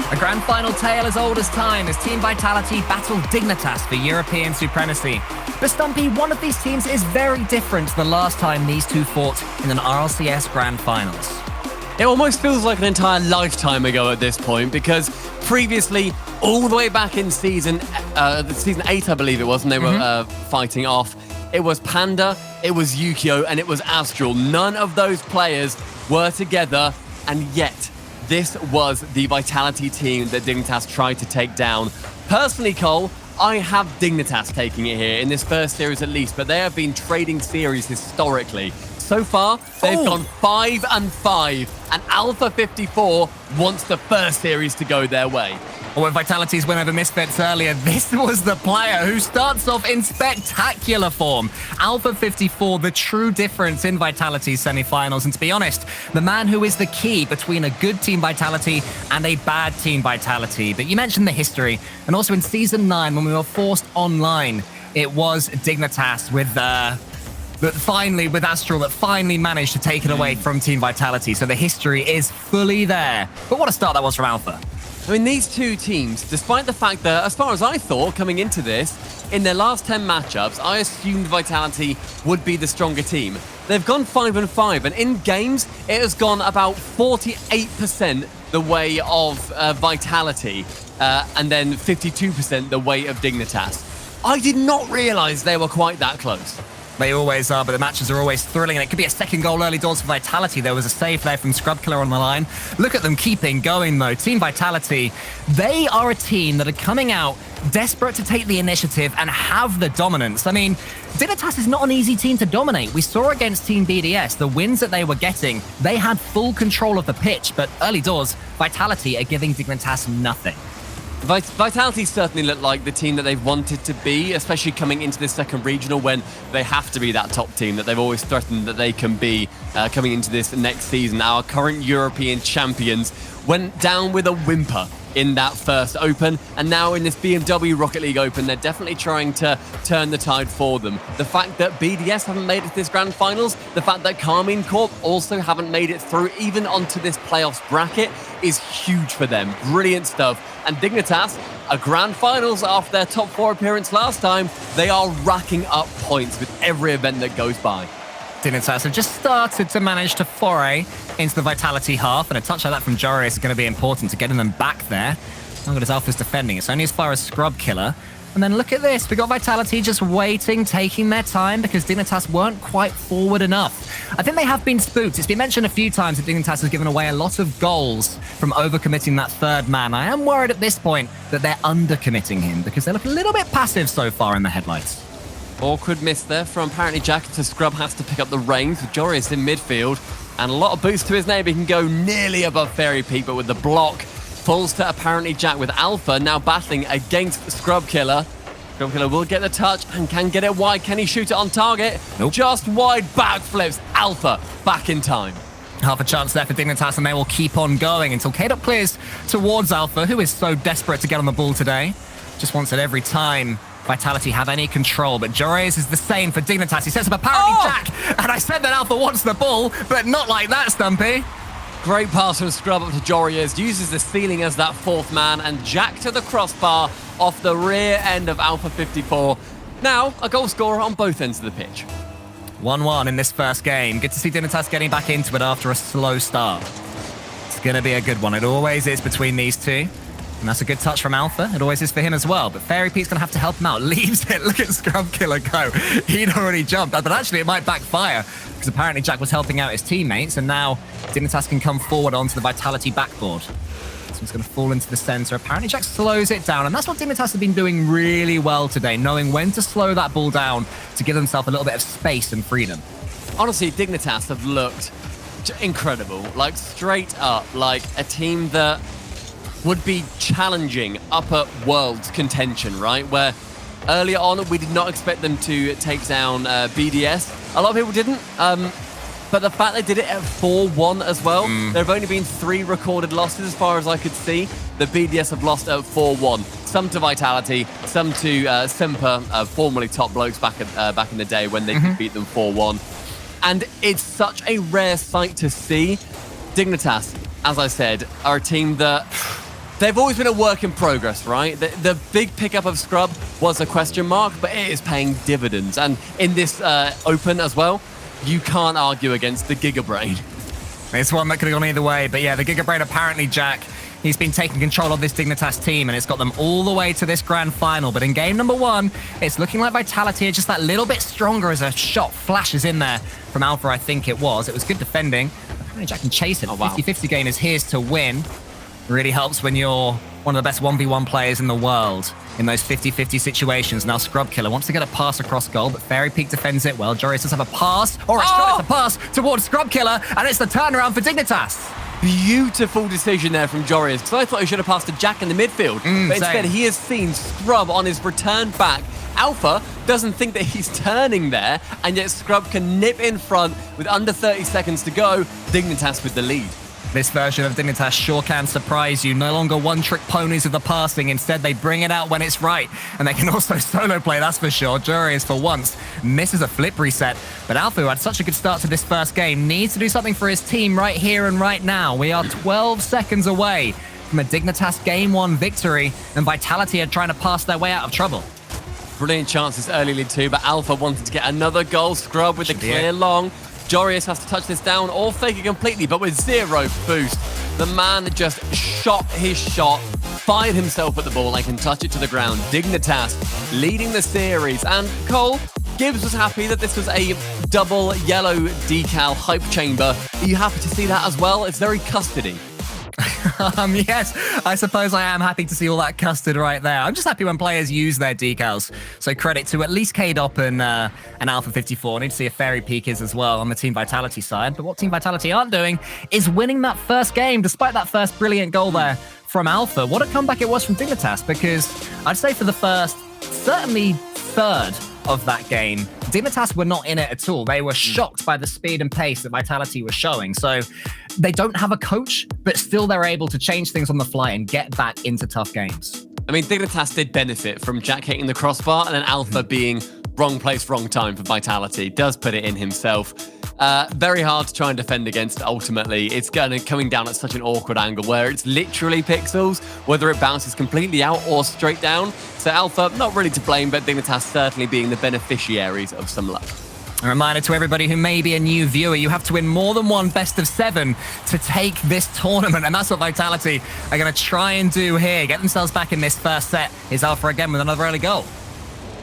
A grand final tale as old as time as Team Vitality battle Dignitas for European supremacy. But Stumpy, one of these teams is very different to the last time these two fought in an RLCS grand finals. It almost feels like an entire lifetime ago at this point, because previously, all the way back in season 8, I believe it was, and they were fighting off, it was Panda, it was Yukio, and it was Astral. None of those players were together, and yet this was the Vitality team that Dignitas tried to take down. Personally, Cole, I have Dignitas taking it here in this first series at least, but they have been trading series historically. So far, they've gone 5-5, and Alpha 54 wants the first series to go their way. Well, with Vitality's win over Misfits earlier, this was the player who starts off in spectacular form. Alpha 54, the true difference in Vitality's semi-finals. And to be honest, the man who is the key between a good Team Vitality and a bad Team Vitality. But you mentioned the history. And also in Season 9, when we were forced online, it was Dignitas with Astral that finally managed to take it away from Team Vitality. So the history is fully there. But what a start that was from Alpha. I mean, these two teams, despite the fact that, as far as I thought coming into this, in their last 10 matchups, I assumed Vitality would be the stronger team. They've gone 5-5, and in games, it has gone about 48% the way of Vitality, and then 52% the way of Dignitas. I did not realize they were quite that close. They always are, but the matches are always thrilling, and it could be a second goal early doors for Vitality. There was a save there from Scrubkiller on the line. Look at them keeping going, though. Team Vitality, they are a team that are coming out desperate to take the initiative and have the dominance. I mean, Dignitas is not an easy team to dominate. We saw against Team BDS, the wins that they were getting, they had full control of the pitch, but early doors, Vitality are giving Dignitas nothing. Vitality certainly look like the team that they've wanted to be, especially coming into this second regional when they have to be that top team that they've always threatened that they can be coming into this next season. Our current European champions went down with a whimper in that first Open, and now in this BMW Rocket League Open, they're definitely trying to turn the tide for them. The fact that BDS haven't made it to this grand finals, the fact that Carmine Corp also haven't made it through even onto this playoffs bracket is huge for them. Brilliant stuff. And Dignitas, a grand finals after their top 4 appearance last time, they are racking up points with every event that goes by. Dignitas have just started to manage to foray into the Vitality half, and a touch like that from Joris is going to be important to getting them back there. Look at his Alpha's defending. It's only as far as Scrubkiller. And then look at this. We got Vitality just waiting, taking their time because Dignitas weren't quite forward enough. I think they have been spooked. It's been mentioned a few times that Dignitas has given away a lot of goals from overcommitting that third man. I am worried at this point that they're undercommitting him because they look a little bit passive so far in the headlights. Awkward miss there from apparently Jack to Scrub has to pick up the reins with Joris in midfield. And a lot of boosts to his name. He can go nearly above Fairy Peak, but with the block, falls to apparently Jack with Alpha now battling against Scrubkiller. Scrubkiller will get the touch and can get it wide. Can he shoot it on target? Nope. Just wide backflips. Alpha back in time. Half a chance there for Dignitas, and they will keep on going until K-Dot clears towards Alpha, who is so desperate to get on the ball today. Just wants it every time Vitality have any control, but Joris is the same for Dignitas. He sets up apparently Jack, and I said that Alpha wants the ball, but not like that, Stumpy. Great pass from Scrub up to Joris, uses the ceiling as that fourth man, and Jack to the crossbar off the rear end of Alpha 54. Now, a goal scorer on both ends of the pitch. 1-1 in this first game. Good to see Dignitas getting back into it after a slow start. It's going to be a good one. It always is between these two. And that's a good touch from Alpha. It always is for him as well. But Fairy Pete's going to have to help him out. Leaves it. Look at Scrubkiller go. He'd already jumped. But actually, it might backfire. Because apparently Jack was helping out his teammates. And now Dignitas can come forward onto the Vitality backboard. This one's going to fall into the center. Apparently Jack slows it down. And that's what Dignitas have been doing really well today. Knowing when to slow that ball down to give themselves a little bit of space and freedom. Honestly, Dignitas have looked incredible. Like, straight up. Like, a team that would be challenging upper Worlds contention, right? Where earlier on, we did not expect them to take down BDS. A lot of people didn't. But the fact they did it at 4-1 as well, there have only been 3 recorded losses as far as I could see. The BDS have lost at 4-1. Some to Vitality, some to Semper, formerly Top Blokes back in the day when they could beat them 4-1. And it's such a rare sight to see. Dignitas, as I said, are a team that they've always been a work in progress, right? The big pickup of Scrub was a question mark, but it is paying dividends. And in this Open as well, you can't argue against the Giga Brain. It's one that could have gone either way, but yeah, the Giga Brain apparently, Jack, he's been taking control of this Dignitas team, and it's got them all the way to this grand final. But in game number 1, it's looking like Vitality are just that little bit stronger as a shot flashes in there from Alpha, I think it was. It was good defending. Apparently Jack can chase it. 50-50 game is his to win. Really helps when you're one of the best 1v1 players in the world in those 50-50 situations. Now Scrub Killer wants to get a pass across goal, but Fairy Peak defends it well. Joris does have a pass, or it's a pass towards Scrub Killer, and it's the turnaround for Dignitas. Beautiful decision there from Joris, because I thought he should have passed to Jack in the midfield. But instead, he has seen Scrub on his return back. Alpha doesn't think that he's turning there, and yet Scrub can nip in front with under 30 seconds to go. Dignitas with the lead. This version of Dignitas sure can surprise you. No longer one-trick ponies with the passing. Instead, they bring it out when it's right. And they can also solo play, that's for sure. Joris, for once, misses a flip reset. But Alpha, who had such a good start to this first game, needs to do something for his team right here and right now. We are 12 seconds away from a Dignitas Game 1 victory, and Vitality are trying to pass their way out of trouble. Brilliant chances early lead too, but Alpha wanted to get another goal. Scrub with a clear long. Joris has to touch this down or fake it completely, but with 0 boost. The man just shot his shot, fired himself at the ball and can touch it to the ground. Dignitas leading the series. And Cole, Gibbs was happy that this was a double yellow decal hype chamber. Are you happy to see that as well? It's very custody. Yes, I suppose I am happy to see all that custard right there. I'm just happy when players use their decals. So credit to at least KDOP and Alpha 54. I need to see if Fairy Peak is as well on the Team Vitality side. But what Team Vitality aren't doing is winning that first game, despite that first brilliant goal there from Alpha. What a comeback it was from Dignitas, because I'd say for the first, certainly third of that game, Dignitas were not in it at all. They were shocked by the speed and pace that Vitality was showing. So they don't have a coach, but still they're able to change things on the fly and get back into tough games. I mean, Dignitas did benefit from Jack hitting the crossbar and then Alpha being wrong place, wrong time for Vitality. Does put it in himself. Very hard to try and defend against ultimately. It's coming down at such an awkward angle where it's literally pixels, whether it bounces completely out or straight down. So Alpha, not really to blame, but Dignitas certainly being the beneficiaries of some luck. A reminder to everybody who may be a new viewer, you have to win more than one best of 7 to take this tournament, and that's what Vitality are going to try and do here. Get themselves back in this first set. Is Alpha again with another early goal.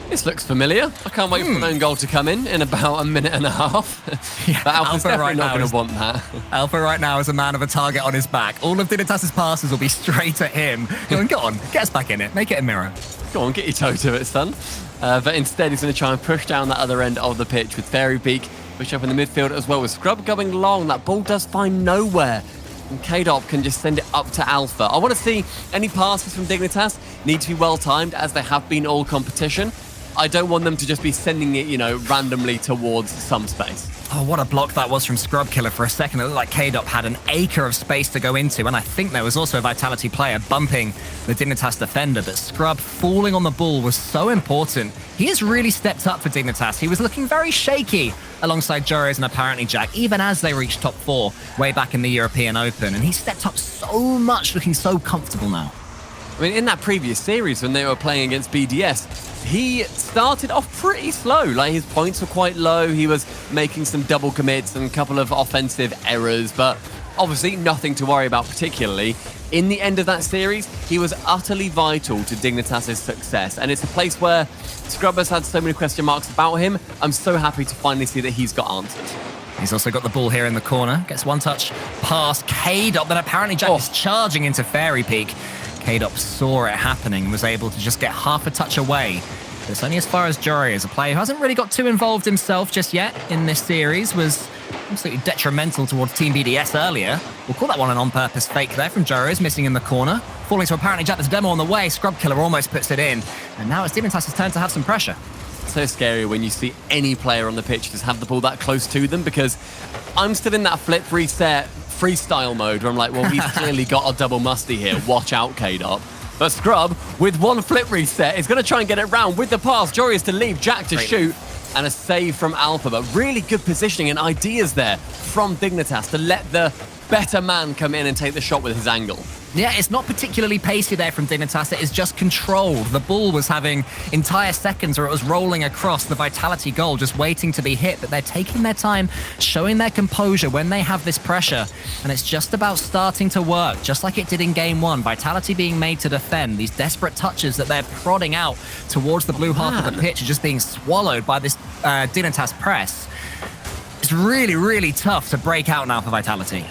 This looks familiar. I can't wait for an own goal to come in about a minute and a half. Yeah, but Alpha's definitely right not going to want that. Alpha right now is a man of a target on his back. All of Dignitas' passes will be straight at him. Going, go on, get us back in it. Make it a mirror. Go on, get your toe to it, son. But instead, he's going to try and push down that other end of the pitch with Fairy Peak, push up in the midfield as well with Scrub going long. That ball does find nowhere. And KDOP can just send it up to Alpha. I want to see any passes from Dignitas need to be well timed, as they have been all competition. I don't want them to just be sending it, randomly towards some space. Oh, what a block that was from Scrub Killer. For a second, it looked like KDOP had an acre of space to go into, and I think there was also a Vitality player bumping the Dignitas defender, but Scrub falling on the ball was so important. He has really stepped up for Dignitas. He was looking very shaky alongside Joris and apparently Jack, even as they reached top 4 way back in the European Open, and he stepped up so much, looking so comfortable now. I mean, in that previous series when they were playing against BDS, he started off pretty slow. Like, his points were quite low. He was making some double commits and a couple of offensive errors, but obviously nothing to worry about particularly. In the end of that series, he was utterly vital to Dignitas' success, and it's a place where Scrub has had so many question marks about him. I'm so happy to finally see that he's got answers. He's also got the ball here in the corner. Gets one touch past KDOP, then apparently Jack is charging into Fairy Peak. KDOP saw it happening and was able to just get half a touch away. But it's only as far as Jory, as a player who hasn't really got too involved himself just yet in this series, was absolutely detrimental towards Team BDS earlier. We'll call that one an on-purpose fake there from Jory's, missing in the corner. Falling to apparently Jack, there's a demo on the way. Scrub Killer almost puts it in. And now it's Dignitas' turn to have some pressure. So scary when you see any player on the pitch just have the ball that close to them, because I'm still in that flip reset freestyle mode where I'm like, well, he's clearly got a double musty here. Watch out, KDOP. But Scrub, with one flip reset, is going to try and get it round with the pass. Jory is to leave, Jack to shoot, and a save from Alpha. But really good positioning and ideas there from Dignitas to let the better man come in and take the shot with his angle. Yeah, it's not particularly pacey there from Dignitas. It is just controlled. The ball was having entire seconds where it was rolling across the Vitality goal, just waiting to be hit. But they're taking their time, showing their composure when they have this pressure. And it's just about starting to work, just like it did in game one. Vitality being made to defend. These desperate touches that they're prodding out towards the blue half of the pitch are just being swallowed by this Dignitas press. It's really, really tough to break out now for Vitality.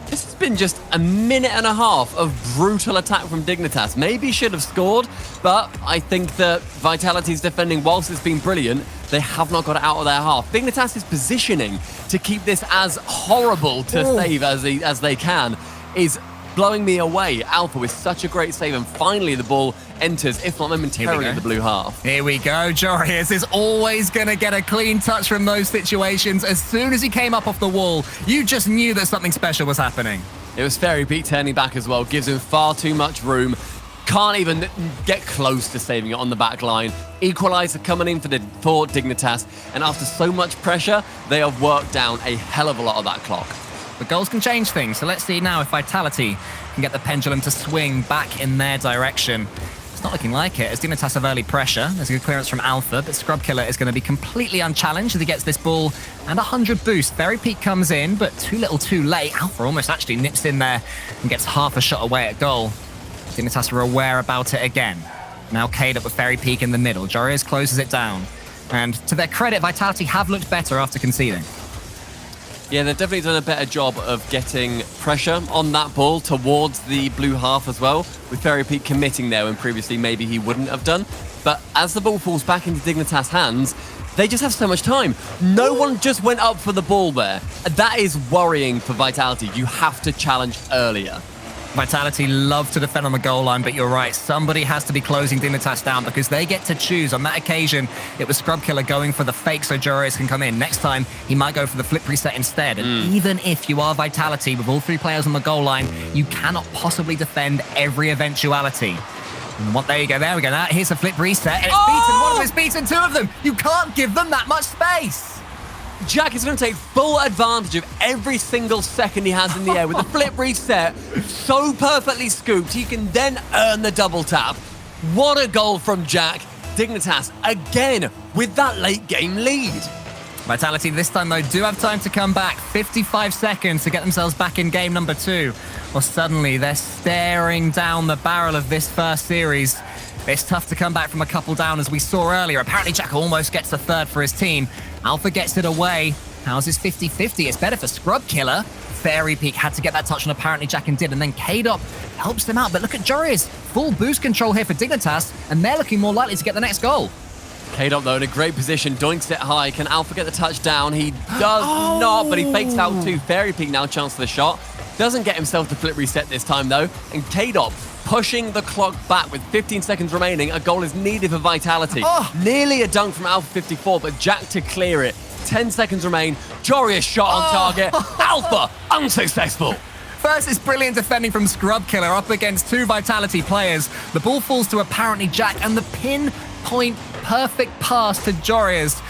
This has been just a minute and a half of brutal attack from Dignitas. Maybe should have scored, but I think that Vitality's defending, whilst it's been brilliant, they have not got it out of their half. Dignitas is positioning to keep this as horrible to save as they can, is blowing me away. Alpha with such a great save, and finally the ball enters, if not momentarily, the blue half. Here we go. Joreuz is always going to get a clean touch from those situations. As soon as he came up off the wall, you just knew that something special was happening. It was Fairy Pete turning back as well, gives him far too much room. Can't even get close to saving it on the back line. Equalizer coming in for Dignitas, and after so much pressure, they have worked down a hell of a lot of that clock. But goals can change things, so let's see now if Vitality can get the pendulum to swing back in their direction. It's not looking like it, as Dignitas have early pressure. There's a good clearance from Alpha, but Scrub Killer is going to be completely unchallenged as he gets this ball and 100 boost. Fairy Peak comes in, but too little too late. Alpha almost actually nips in there and gets half a shot away at goal. Dignitas are aware about it again. Now Cade up with Fairy Peak in the middle. Joreuz closes it down. And to their credit, Vitality have looked better after conceding. Yeah, they've definitely done a better job of getting pressure on that ball towards the blue half as well, with Fairy Peak committing there when previously maybe he wouldn't have done. But as the ball falls back into Dignitas' hands, they just have so much time. No one just went up for the ball there. That is worrying for Vitality. You have to challenge earlier. Vitality love to defend on the goal line, but you're right. Somebody has to be closing Dignitas down because they get to choose. On that occasion, it was Scrub Killer going for the fake so Joreuz can come in. Next time, he might go for the flip reset instead. And even if you are Vitality with all three players on the goal line, you cannot possibly defend every eventuality. And there you go, there we go. Now, here's a flip reset, and it's beaten. One of them is beaten, two of them. You can't give them that much space. Jack is going to take full advantage of every single second he has in the air with the flip reset. So perfectly scooped, he can then earn the double tap. What a goal from Jack. Dignitas again with that late game lead. Vitality this time, though, do have time to come back. 55 seconds to get themselves back in game number 2. Well, suddenly they're staring down the barrel of this first series. It's tough to come back from a couple down, as we saw earlier. Apparently, Jack almost gets the third for his team. Alpha gets it away. How's his 50-50? It's better for Scrub Killer. Fairy Peak had to get that touch on apparently Jack and did, and then K-Dop helps them out. But look at Joreuz. Full boost control here for Dignitas, and they're looking more likely to get the next goal. K-Dop, though, in a great position, doinks it high. Can Alpha get the touchdown? He does not, but he fakes out too. Fairy Peak now chance for the shot. Doesn't get himself the flip reset this time, though. And K-Dop pushing the clock back with 15 seconds remaining. A goal is needed for Vitality. Nearly a dunk from Alpha 54, but Jack to clear it. 10 seconds remain. Joreuz shot on target. Alpha unsuccessful. First, it's brilliant defending from Scrub Killer up against two Vitality players. The ball falls to apparently Jack, and the pinpoint perfect pass to Joreuz.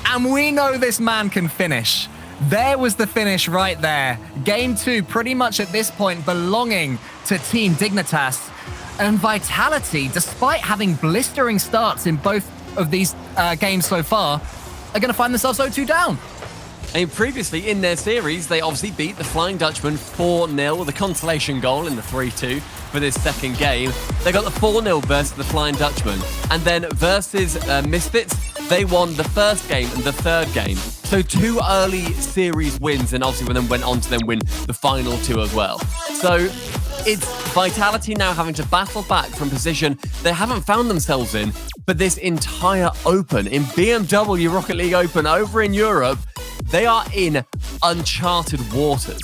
And we know this man can finish. There was the finish right there. Game 2 pretty much at this point belonging to Team Dignitas. And Vitality, despite having blistering starts in both of these games so far, are going to find themselves 0-2 down. And previously in their series, they obviously beat the Flying Dutchman 4-0 with a consolation goal in the 3-2 for this second game. They got the 4-0 versus the Flying Dutchman. And then versus Misfits, they won the first game and the third game. So 2 early series wins, and obviously then went on to then win the final 2 as well. So it's Vitality now having to battle back from position they haven't found themselves in, but this entire Open, in BMW Rocket League Open over in Europe, they are in uncharted waters.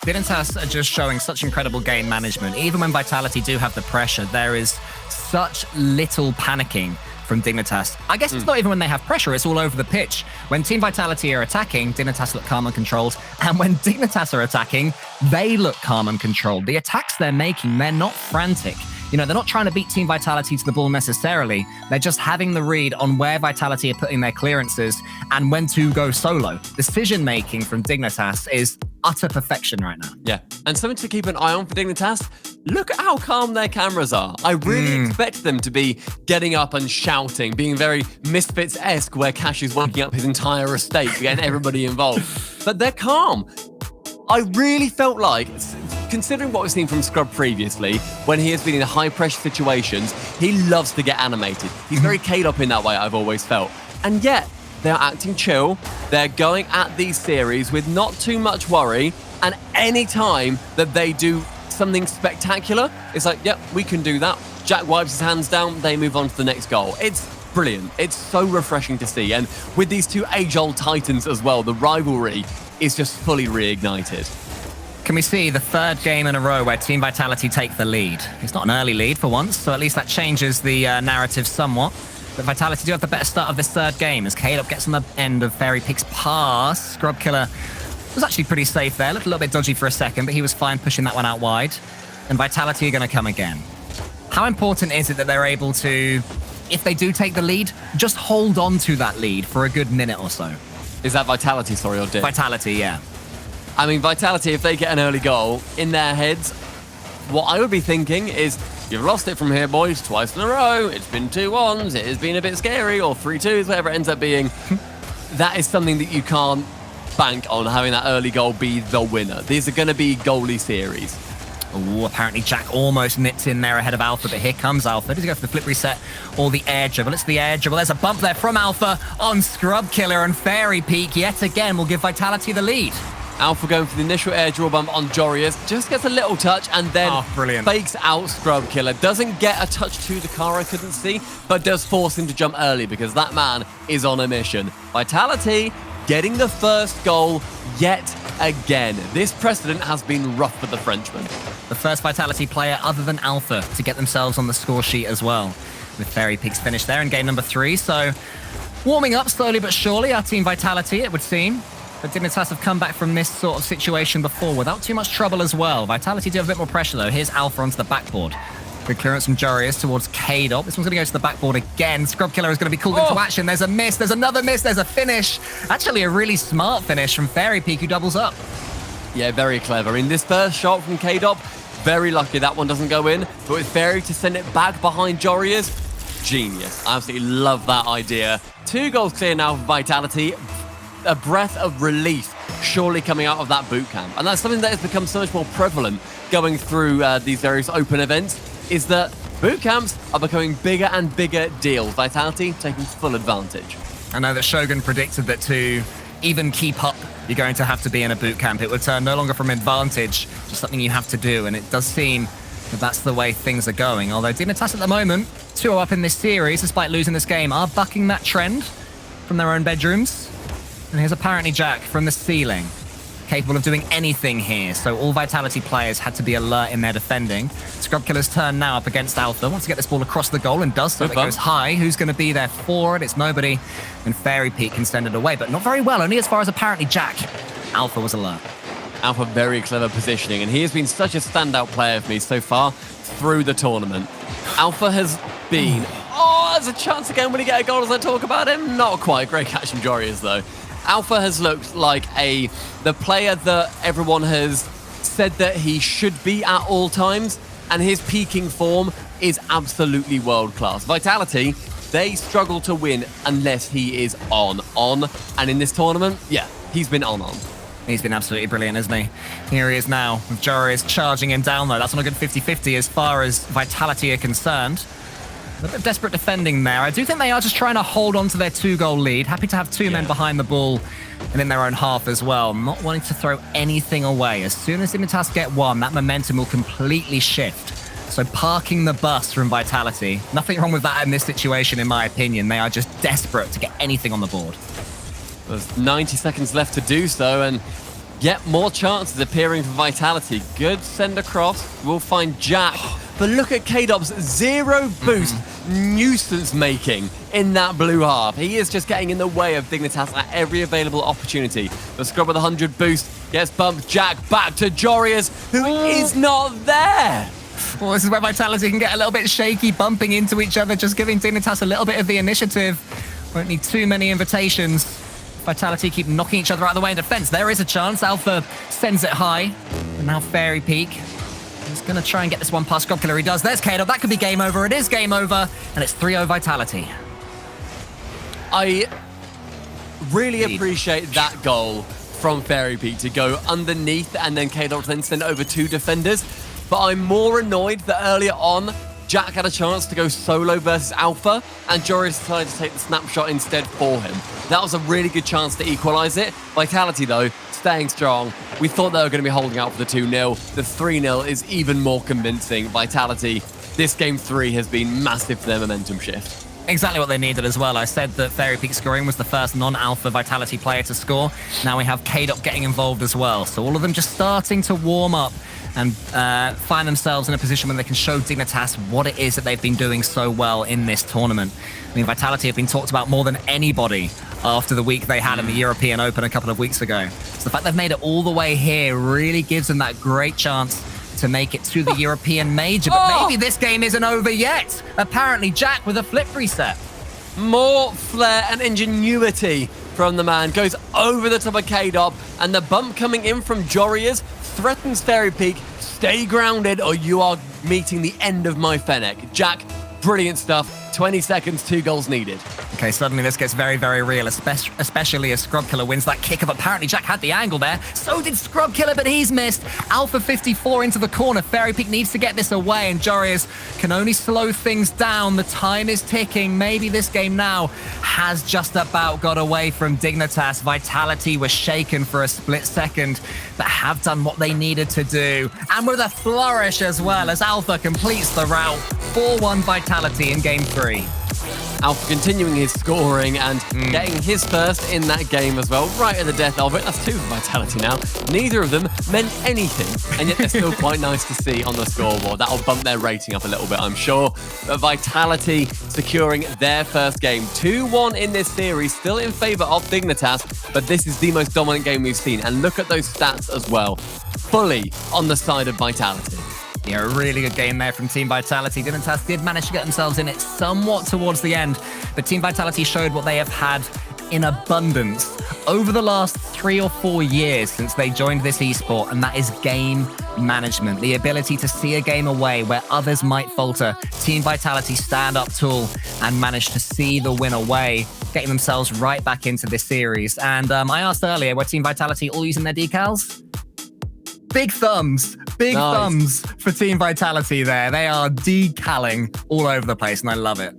Dignitas are just showing such incredible game management. Even when Vitality do have the pressure, there is such little panicking from Dignitas. I guess it's not even when they have pressure, it's all over the pitch. When Team Vitality are attacking, Dignitas look calm and controlled. And when Dignitas are attacking, they look calm and controlled. The attacks they're making, they're not frantic. You know, they're not trying to beat Team Vitality to the ball necessarily. They're just having the read on where Vitality are putting their clearances and when to go solo. Decision-making from Dignitas is utter perfection right now. Yeah, and something to keep an eye on for Dignitas. Look at how calm their cameras are. I really expect them to be getting up and shouting, being very Misfits-esque, where Cash is waking up his entire estate, getting everybody involved. But they're calm. I really felt like, considering what we've seen from Scrub previously, when he has been in high-pressure situations, he loves to get animated. He's very K-Dop in that way, I've always felt. And yet, they're acting chill. They're going at these series with not too much worry. And any time that they do something spectacular, it's like, yep, we can do that. Jack wipes his hands down, they move on to the next goal. It's brilliant. It's so refreshing to see. And with these two age-old titans as well, the rivalry is just fully reignited. Can we see the third game in a row where Team Vitality take the lead? It's not an early lead for once, so at least that changes the narrative somewhat. But Vitality do have the better start of this third game as Caleb gets on the end of Fairy Peak's pass. Scrub Killer was actually pretty safe there. Looked a little bit dodgy for a second, but he was fine pushing that one out wide. And Vitality are going to come again. How important is it that they're able to, if they do take the lead, just hold on to that lead for a good minute or so? Is that Vitality, sorry, or Dick? Vitality, yeah. I mean, Vitality, if they get an early goal, in their heads, what I would be thinking is, you've lost it from here, boys, twice in a row. It's been 2-1s. It has been a bit scary, or 3-2s, whatever it ends up being. That is something that you can't bank on, having that early goal be the winner. These are going to be goalie series. Oh, apparently Jack almost nipped in there ahead of Alpha, but here comes Alpha. Does he go for the flip reset or the air dribble? It's the air dribble. There's a bump there from Alpha on Scrub Killer, and Fairy Peak yet again will give Vitality the lead. Alpha going for the initial air draw bump on Jorius, just gets a little touch and then fakes out Scrub Killer. Doesn't get a touch to the car, I couldn't see, but does force him to jump early because that man is on a mission. Vitality getting the first goal yet again. This precedent has been rough for the Frenchman. The first Vitality player other than Alpha to get themselves on the score sheet as well. With Fairy Peaks finished there in game number 3, so warming up slowly but surely, our Team Vitality, it would seem. But Dignitas have come back from this sort of situation before without too much trouble as well. Vitality do have a bit more pressure though. Here's Alpha onto the backboard. Good clearance from Jorius towards K-Dop. This one's going to go to the backboard again. Scrub Killer is going to be called into action. There's a miss. There's another miss. There's a finish. Actually, a really smart finish from Fairy Peak, who doubles up. Yeah, very clever. I mean, this first shot from K-Dop, very lucky that one doesn't go in. But with Fairy to send it back behind Jorius, genius. I absolutely love that idea. 2 goals clear now for Vitality. A breath of relief surely coming out of that boot camp. And that's something that has become so much more prevalent going through these various open events, is that boot camps are becoming bigger and bigger deals. Vitality taking full advantage. I know that Shogun predicted that to even keep up, you're going to have to be in a boot camp. It would turn no longer from advantage, just something you have to do. And it does seem that that's the way things are going. Although Dignitas at the moment, 2-0 up in this series, despite losing this game, are bucking that trend from their own bedrooms. And here's apparently Jack from the ceiling, capable of doing anything here. So all Vitality players had to be alert in their defending. Scrub Killer's turn now up against Alpha. Wants to get this ball across the goal and does so. It goes high. Who's going to be there for it? It's nobody. And Fairy Peak can send it away, but not very well. Only as far as apparently Jack. Alpha was alert. Alpha, very clever positioning, and he has been such a standout player for me so far through the tournament. Alpha has been... Oh, there's a chance again when he get a goal as I talk about him. Not quite. Great catch from Jorius, though. Alpha has looked like the player that everyone has said that he should be at all times, and his peaking form is absolutely world-class. Vitality, they struggle to win unless he is on. And in this tournament, yeah, he's been on. He's been absolutely brilliant, isn't he? Here he is now, with Jorius charging him down, though. That's not a good 50-50 as far as Vitality are concerned. A bit of desperate defending there. I do think they are just trying to hold on to their 2-goal lead. Happy to have 2 men behind the ball and in their own half as well. Not wanting to throw anything away. As soon as Dignitas get 1, that momentum will completely shift. So parking the bus from Vitality. Nothing wrong with that in this situation, in my opinion. They are just desperate to get anything on the board. There's 90 seconds left to do so, and yet more chances appearing for Vitality. Good send across. We'll find Jack. But look at K-Dop's 0 boost nuisance making in that blue half. He is just getting in the way of Dignitas at every available opportunity. The Scrub with 100 boost gets bumped. Jack back to Jorius, who is not there. Well, this is where Vitality can get a little bit shaky, bumping into each other, just giving Dignitas a little bit of the initiative. Won't need too many invitations. Vitality keep knocking each other out of the way in defense. There is a chance. Alpha sends it high. And now Fairy Peak. He's going to try and get this one past Scrub Killer. He does. There's Kato. That could be game over. It is game over. And it's 3-0 Vitality. I really appreciate that goal from Fairy Peak to go underneath and then K-Dot then send it over two defenders. But I'm more annoyed that earlier on, Jack had a chance to go solo versus Alpha, and Joris decided to take the snapshot instead for him. That was a really good chance to equalize it. Vitality, though, staying strong. We thought they were going to be holding out for the 2-0. The 3-0 is even more convincing. Vitality, this game 3 has been massive for their momentum shift. Exactly what they needed as well. I said that Fairy Peak scoring was the first non-alpha Vitality player to score. Now we have K-Dot getting involved as well. So all of them just starting to warm up and find themselves in a position where they can show Dignitas what it is that they've been doing so well in this tournament. I mean, Vitality have been talked about more than anybody after the week they had in the European Open a couple of weeks ago. So the fact they've made it all the way here really gives them that great chance to make it to the European Major. But maybe this game isn't over yet. Apparently, Jack with a flip reset. More flair and ingenuity from the man. Goes over the top of K-Dot, and the bump coming in from Jorias threatens Fairy Peak. Stay grounded or you are meeting the end of my Fennec. Jack, brilliant stuff. 20 seconds, 2 goals needed. Okay, suddenly this gets very, very real, especially as Scrub Killer wins that kick-up. Apparently, Jack had the angle there. So did Scrub Killer, but he's missed. Alpha 54 into the corner. Fairy Peak needs to get this away, and Jorias can only slow things down. The time is ticking. Maybe this game now has just about got away from Dignitas. Vitality was shaken for a split second, but have done what they needed to do. And with a flourish as well, as Alpha completes the route. 4-1 Vitality in game 3. Alpha continuing his scoring and getting his first in that game as well, right at the death of it. That's 2 for Vitality now. Neither of them meant anything, and yet they're still quite nice to see on the scoreboard. That'll bump their rating up a little bit, I'm sure. But Vitality securing their first game. 2-1 in this series, still in favor of Dignitas, but this is the most dominant game we've seen. And look at those stats as well. Fully on the side of Vitality. Yeah, a really good game there from Team Vitality. Dignitas did manage to get themselves in it somewhat towards the end, but Team Vitality showed what they have had in abundance over the last 3 or 4 years since they joined this esport, and that is game management. The ability to see a game away where others might falter. Team Vitality stand up tall and manage to see the win away, getting themselves right back into this series. And I asked earlier, were Team Vitality all using their decals? Big thumbs. Big thumbs for Team Vitality there. They are decaling all over the place, and I love it.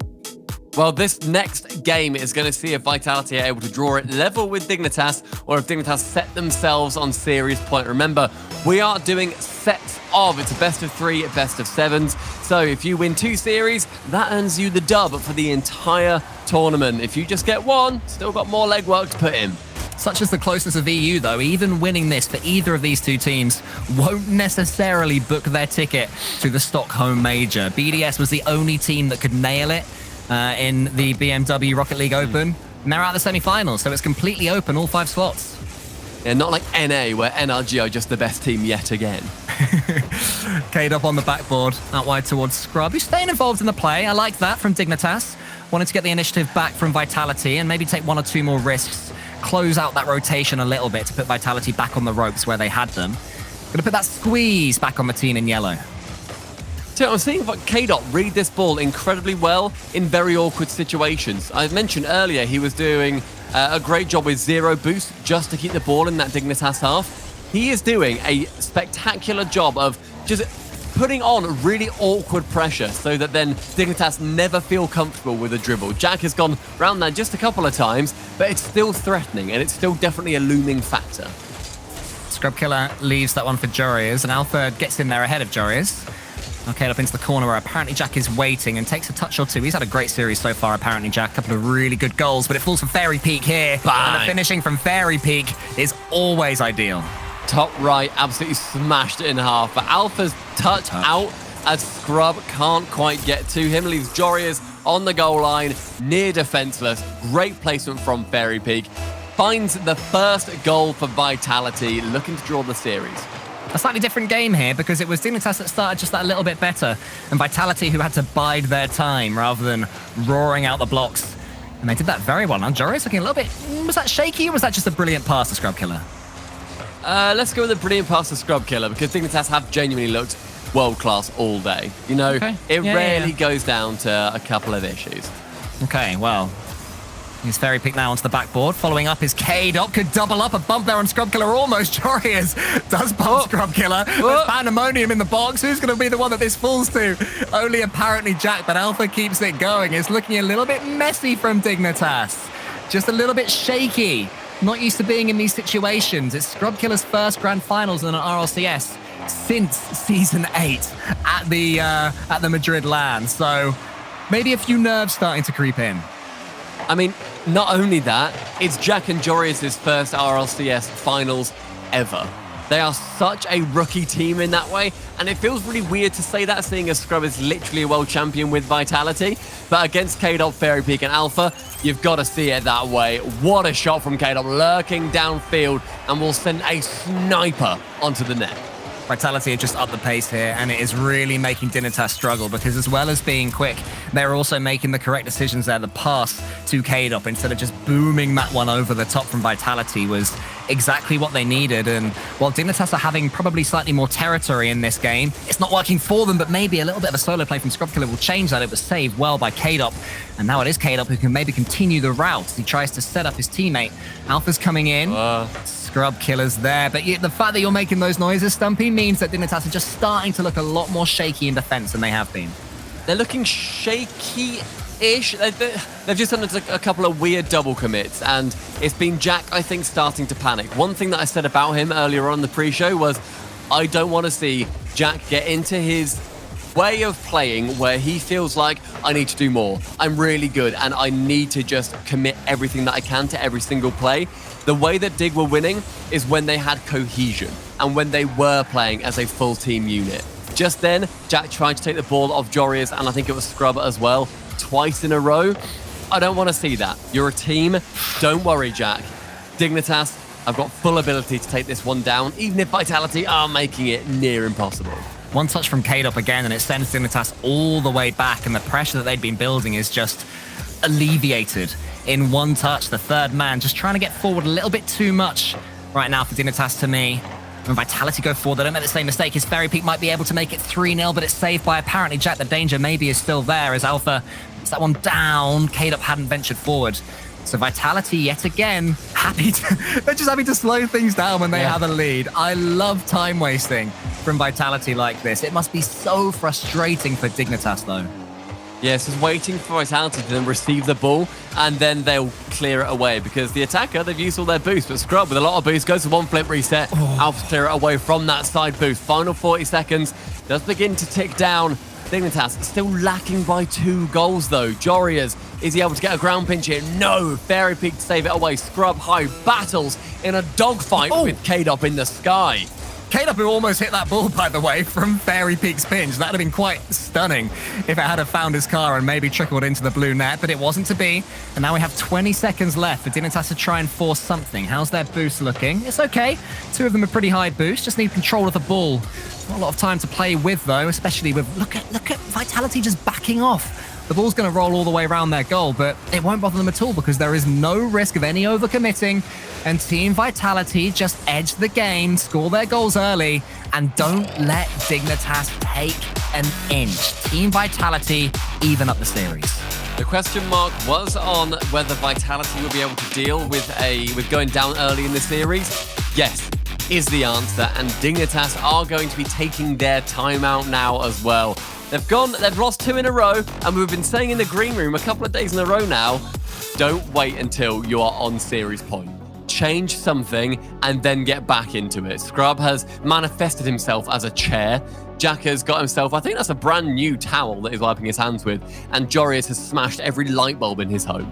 Well, this next game is going to see if Vitality are able to draw it level with Dignitas, or if Dignitas set themselves on serious point. Remember, we are doing sets of. It's a best of 3, a best of 7s. So if you win 2 series, that earns you the dub for the entire tournament. If you just get 1, still got more legwork to put in. Such as the closeness of EU, though, even winning this for either of these 2 teams won't necessarily book their ticket to the Stockholm Major. BDS was the only team that could nail it in the BMW Rocket League Open, and they're out of the semi-finals, so it's completely open, all 5 slots. Yeah, not like NA, where NRG are just the best team yet again. K'd up on the backboard, out wide towards Scrub, who's staying involved in the play. I like that from Dignitas. Wanted to get the initiative back from Vitality and maybe take 1 or 2 more risks. Close out that rotation a little bit to put Vitality back on the ropes where they had them. Gonna put that squeeze back on the team in yellow. So I'm seeing K-Dot read this ball incredibly well in very awkward situations. I mentioned earlier he was doing a great job with 0 boost just to keep the ball in that Dignitas half. He is doing a spectacular job of just putting on really awkward pressure so that then Dignitas never feel comfortable with a dribble. Jack has gone round there just a couple of times, but it's still threatening and it's still definitely a looming factor. Scrub Killer leaves that one for Jorias, and Alpha gets in there ahead of Jorias. Okay, up into the corner where apparently Jack is waiting and takes a touch or 2. He's had a great series so far, apparently, Jack. A couple of really good goals, but it falls for Fairy Peak here. Bang. And the finishing from Fairy Peak is always ideal. Top right, absolutely smashed it in half. But Alpha's touch out as Scrub can't quite get to him. Leaves Jorias on the goal line, near defenseless. Great placement from Fairy Peak. Finds the first goal for Vitality, looking to draw the series. a slightly different game here because it was Dignitas that started just that little bit better and Vitality who had to bide their time rather than roaring out the blocks. And they did that very well. Now Jory's looking a little bit... Was that shaky or was that just a brilliant pass to Scrub Killer? Let's go with a brilliant pass to Scrub Killer because Dignitas have genuinely looked world-class all day. You know, it rarely goes down to a couple of issues. Okay, well... He's Fairy Pick now onto the backboard. Following up is K-Dot. Could double up a bump there on Scrub Killer almost. Jorius does bump Scrub Killer. There's Pandemonium in the box. Who's going to be the one that this falls to? Only apparently Jack, but Alpha keeps it going. It's looking a little bit messy from Dignitas. Just a little bit shaky. Not used to being in these situations. It's Scrub Killer's first Grand Finals in an RLCS since Season 8 at the Madrid LAN. So maybe a few nerves starting to creep in. I mean, not only that, it's Jack and Jorius' first RLCS finals ever. They are such a rookie team in that way, and it feels really weird to say that, seeing as Scrub is literally a world champion with Vitality. But against K-Dot, Fairy Peak, and Alpha, you've got to see it that way. What a shot from K-Dot, lurking downfield, and will send a sniper onto the net. Vitality have just upped the pace here, and it is really making Dignitas struggle because as well as being quick, they're also making the correct decisions there. The pass to K-Dop instead of just booming that one over the top from Vitality was exactly what they needed. And while Dignitas are having probably slightly more territory in this game, it's not working for them, but maybe a little bit of a solo play from Scrub Killer will change that. It was saved well by K-Dop, and now it is K-Dop who can maybe continue the route. He tries to set up his teammate. Alpha's coming in. Scrub Killer's there, but the fact that you're making those noises, Stumpy, means that Dignitas are just starting to look a lot more shaky in defense than they have been. They're looking shaky-ish. They've just done a couple of weird double commits, and it's been Jack, I think, starting to panic. One thing that I said about him earlier on in the pre-show was I don't want to see Jack get into his way of playing where he feels like I need to do more. I'm really good, and I need to just commit everything that I can to every single play. The way that Dig were winning is when they had cohesion and when they were playing as a full team unit. Just then, Jack tried to take the ball off Jorius, and I think it was Scrub as well, twice in a row. I don't want to see that. You're a team. Don't worry, Jack. Dignitas, I've got full ability to take this one down, even if Vitality are making it near impossible. One touch from K-Dop again, and it sends Dignitas all the way back, and the pressure that they'd been building is just alleviated in one touch. The third man just trying to get forward a little bit too much right now for Dignitas to me. When Vitality go forward, they don't make the same mistake. His Fairy Peak might be able to make it 3-0, but it's saved by apparently Jack. The danger maybe is still there as Alpha gets that one down. K-Dop hadn't ventured forward. So Vitality, yet again, they're just happy to slow things down when they have a lead. I love time wasting from Vitality like this. It must be so frustrating for Dignitas, though. Yes, just waiting for Vitality to then receive the ball, and then they'll clear it away because the attacker, they've used all their boost, but Scrub with a lot of boost goes to one flip reset. Alpha clear it away from that side boost. Final 40 seconds does begin to tick down. Dignitas still lacking by 2 goals though. Jorius, is he able to get a ground pinch here? No. Fairy Peak to save it away. Scrub high battles in a dogfight with K-Dop in the sky. K-Dop who almost hit that ball, by the way, from Fairy Peak's pinch. That would have been quite stunning if it had found his car and maybe trickled into the blue net, but it wasn't to be. And now we have 20 seconds left for Dignitas to try and force something. How's their boost looking? It's okay. 2 of them are pretty high boost. Just need control of the ball. Not a lot of time to play with, though, especially with... Look at Vitality just backing off. The ball's going to roll all the way around their goal, but it won't bother them at all because there is no risk of any overcommitting. And Team Vitality just edge the game, score their goals early, and don't let Dignitas take an inch. Team Vitality even up the series. The question mark was on whether Vitality will be able to deal with going down early in the series. Yes, is the answer, and Dignitas are going to be taking their timeout now as well. They've lost 2 in a row, and we've been saying in the green room a couple of days in a row now, don't wait until you are on series point. Change something and then get back into it. Scrub has manifested himself as a chair. Jack has got himself, I think that's a brand new towel that he's wiping his hands with, and Jorius has smashed every light bulb in his home.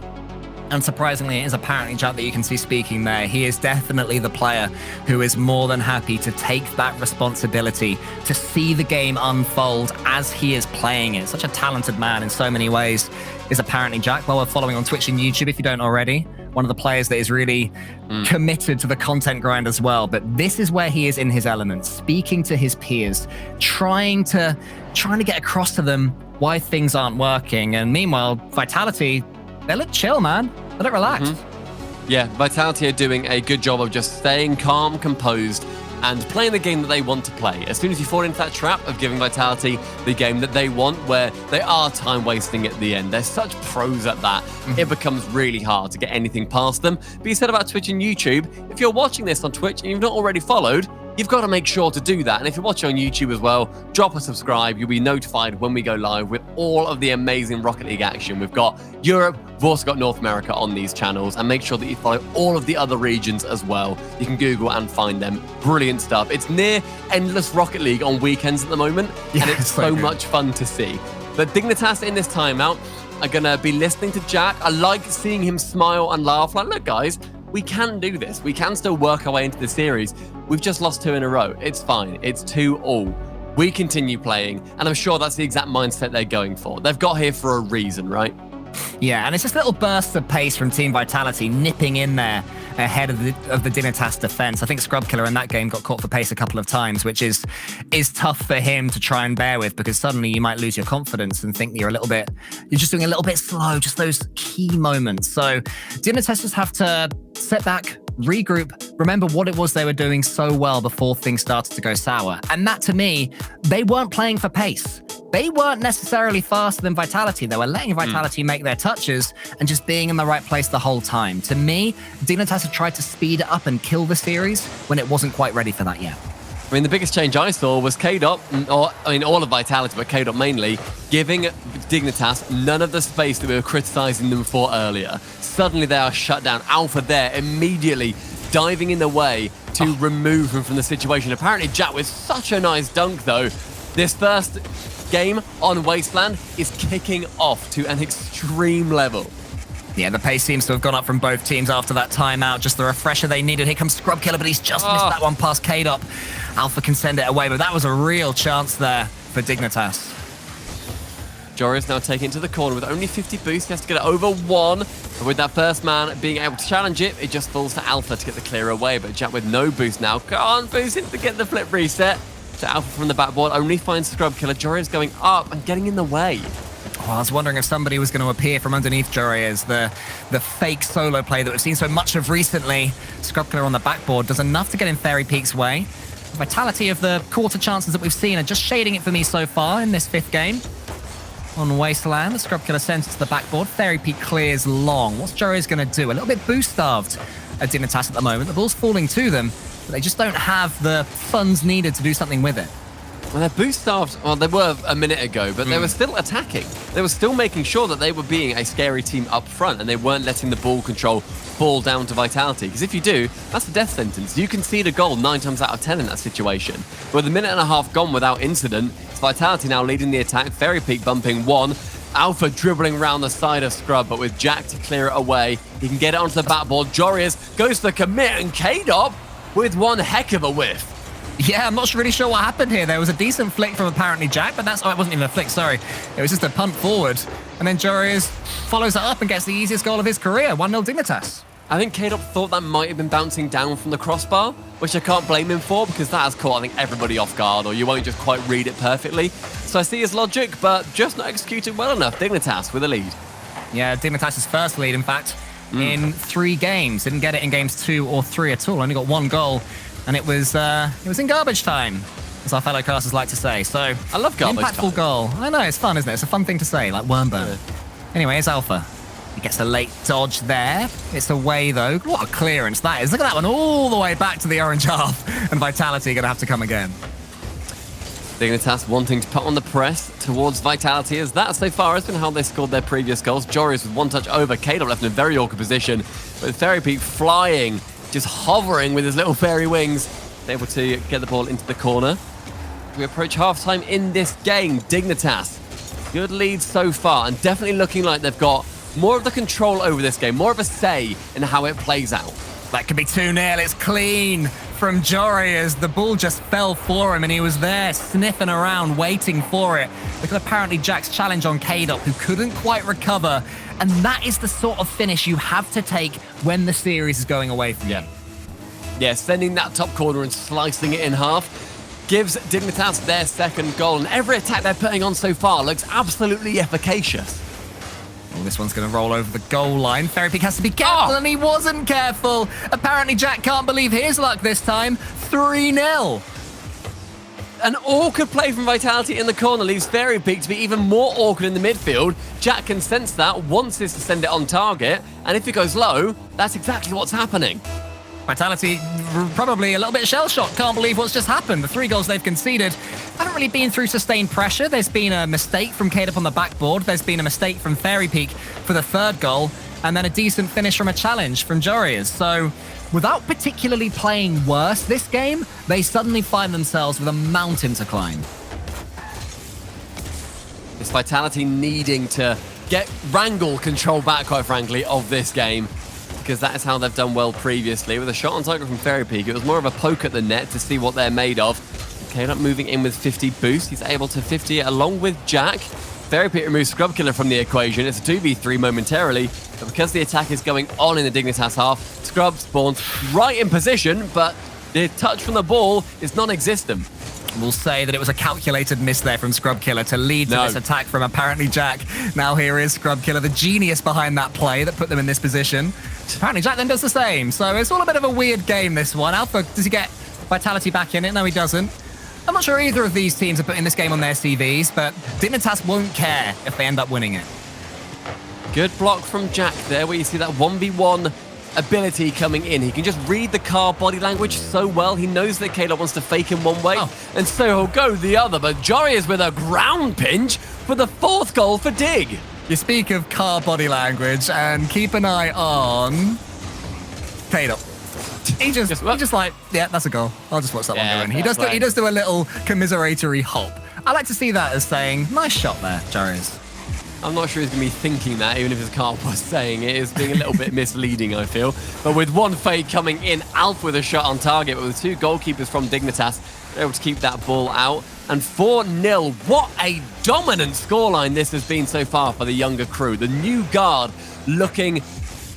And surprisingly, it is apparently Jack that you can see speaking there. He is definitely the player who is more than happy to take that responsibility, to see the game unfold as he is playing it. Such a talented man in so many ways is apparently Jack. While we're following on Twitch and YouTube, if you don't already, one of the players that is really committed to the content grind as well. But this is where he is in his element, speaking to his peers, trying to get across to them why things aren't working. And meanwhile, Vitality, they look chill, man. They look relaxed. Yeah, Vitality are doing a good job of just staying calm, composed, and playing the game that they want to play. As soon as you fall into that trap of giving Vitality the game that they want, where they are time wasting at the end, they're such pros at that, it becomes really hard to get anything past them. But you said about Twitch and YouTube, if you're watching this on Twitch and you've not already followed, you've got to make sure to do that. And if you're watching on YouTube as well, drop a subscribe. You'll be notified when we go live with all of the amazing Rocket League action. We've got Europe, we've also got North America on these channels. And make sure that you follow all of the other regions as well. You can Google and find them. Brilliant stuff. It's near endless Rocket League on weekends at the moment. Yeah, and it's so much fun to see. But Dignitas in this timeout are going to be listening to Jack. I like seeing him smile and laugh. Like, look, guys, we can do this. We can still work our way into the series. We've just lost 2 in a row. It's fine. It's 2-2. We continue playing, and I'm sure that's the exact mindset they're going for. They've got here for a reason, right? Yeah, and it's just little bursts of pace from Team Vitality nipping in there ahead of the Dignitas defense. I think Scrubkiller in that game got caught for pace a couple of times, which is tough for him to try and bear with, because suddenly you might lose your confidence and think you're just doing a little bit slow, just those key moments. So Dignitas just have to set back, regroup, remember what it was they were doing so well before things started to go sour. And that, to me, they weren't playing for pace. They weren't necessarily faster than Vitality. They were letting Vitality make their touches and just being in the right place the whole time. To me, Dignitas have tried to speed it up and kill the series when it wasn't quite ready for that yet. I mean, the biggest change I saw was K-Dot, or I mean, all of Vitality, but K-Dot mainly, giving Dignitas none of the space that we were criticizing them for earlier. Suddenly they are shut down. Alpha there, immediately diving in the way to remove him from the situation. Apparently, Jack with such a nice dunk, though. This first game on Wasteland is kicking off to an extreme level. Yeah, the pace seems to have gone up from both teams after that timeout. Just the refresher they needed. Here comes Scrubkiller, but he's just missed that one past K-Dot. Alpha can send it away, but that was a real chance there for Dignitas. Joris now taking it to the corner with only 50 boost. He has to get it over 1. But with that first man being able to challenge it, it just falls to Alpha to get the clear away. But Jack with no boost now. Can't boost it to get the flip reset. So Alpha from the backboard only finds Scrubkiller. Joris going up and getting in the way. Well, I was wondering if somebody was going to appear from underneath Jorias, the fake solo play that we've seen so much of recently. Scrubkiller on the backboard does enough to get in Fairy Peak's way. Vitality of the quarter chances that we've seen are just shading it for me so far in this 5th game. On Wasteland, the Scrubkiller sends it to the backboard. Fairy Peak clears long. What's Jorias going to do? A little bit boost-starved at Dignitas at the moment. The ball's falling to them, but they just don't have the funds needed to do something with it. Well, they're boost-starved. Well, they were a minute ago, but they were still attacking. They were still making sure that they were being a scary team up front, and they weren't letting the ball control fall down to Vitality. Because if you do, that's a death sentence. You concede a goal 9 times out of 10 in that situation. With a minute and a half gone without incident, it's Vitality now leading the attack. Fairy Peak bumping 1. Alpha dribbling around the side of Scrub, but with Jack to clear it away, he can get it onto the backboard. Jorias goes for the commit, and K-Dot with one heck of a whiff. Yeah, I'm not really sure what happened here. There was a decent flick from apparently Jack, but it wasn't even a flick, sorry. It was just a punt forward. And then Jorias follows it up and gets the easiest goal of his career, 1-0 Dignitas. I think K-Dot thought that might have been bouncing down from the crossbar, which I can't blame him for, because that has caught, I think, everybody off guard, or you won't just quite read it perfectly. So I see his logic, but just not executed well enough. Dignitas with a lead. Yeah, Dignitas' first lead, in fact, in 3 games. Didn't get it in games 2 or 3 at all. Only got 1 goal. And it was in garbage time, as our fellow casters like to say. So I love garbage time. Impactful goal. I know, it's fun, isn't it? It's a fun thing to say, like Wormburn. Yeah. Anyway, it's Alpha. He gets a late dodge there. It's away, though. What a clearance that is. Look at that one all the way back to the orange half. And Vitality going to have to come again. Dignitas wanting to put on the press towards Vitality, as that so far has been how they scored their previous goals. Joris with 1 touch over. K-Dot left in a very awkward position, with Fairy Peak flying, just hovering with his little fairy wings, able to get the ball into the corner. We approach halftime in this game. Dignitas, good lead so far, and definitely looking like they've got more of the control over this game, more of a say in how it plays out. That could be 2-0. It's clean from Jory as the ball just fell for him and he was there sniffing around, waiting for it. Look at apparently Jack's challenge on K-Dot, who couldn't quite recover. And that is the sort of finish you have to take when the series is going away from you. Yeah, sending that top corner and slicing it in half gives Dignitas their second goal. And every attack they're putting on so far looks absolutely efficacious. Well, this one's going to roll over the goal line. Ferrypeak has to be careful, and he wasn't careful. Apparently, Jack can't believe his luck this time. 3-0. An awkward play from Vitality in the corner leaves Ferrypeak to be even more awkward in the midfield. Jack can sense that, wants this to send it on target, and if it goes low, that's exactly what's happening. Vitality probably a little bit shell-shocked, can't believe what's just happened. The 3 goals they've conceded haven't really been through sustained pressure. There's been a mistake from K-Dop on the backboard. There's been a mistake from Ferrypeak for the 3rd goal, and then a decent finish from a challenge from Jorias. So without particularly playing worse this game, they suddenly find themselves with a mountain to climb. It's Vitality needing to wrangle control back, quite frankly, of this game, because that is how they've done well previously. With a shot on target from Ferrypeak, it was more of a poke at the net to see what they're made of. K-Dot moving in with 50 boost. He's able to 50 it along with Jack. Ferrypeak removes Scrub Killer from the equation. It's a 2v3 momentarily, but because the attack is going on in the Dignitas half, Scrub spawns right in position, but the touch from the ball is non-existent. We'll say that it was a calculated miss there from Scrub Killer to lead to this attack from apparently Jack. Now here is Scrub Killer, the genius behind that play that put them in this position. Apparently Jack then does the same, so it's all a bit of a weird game, this one. Alpha, does he get Vitality back in it? No, he doesn't. I'm not sure either of these teams are putting this game on their CVs, but Dignitas won't care if they end up winning it. Good block from Jack there, where you see that 1v1 ability coming in. He can just read the car body language so well. He knows that K-Dot wants to fake him one way, and so he'll go the other. But Jory is with a ground pinch for the 4th goal for Dig. You speak of car body language, and keep an eye on K-Dot. He just like, yeah, that's a goal. I'll just watch that one go in. He does do a little commiseratory hop. I like to see that as saying, nice shot there, Joris. I'm not sure he's going to be thinking that, even if his car was saying it. It's being a little bit misleading, I feel. But with one fade coming in, Alf with a shot on target, but with 2 goalkeepers from Dignitas, they're able to keep that ball out. And 4-0. What a dominant scoreline this has been so far for the younger crew. The new guard looking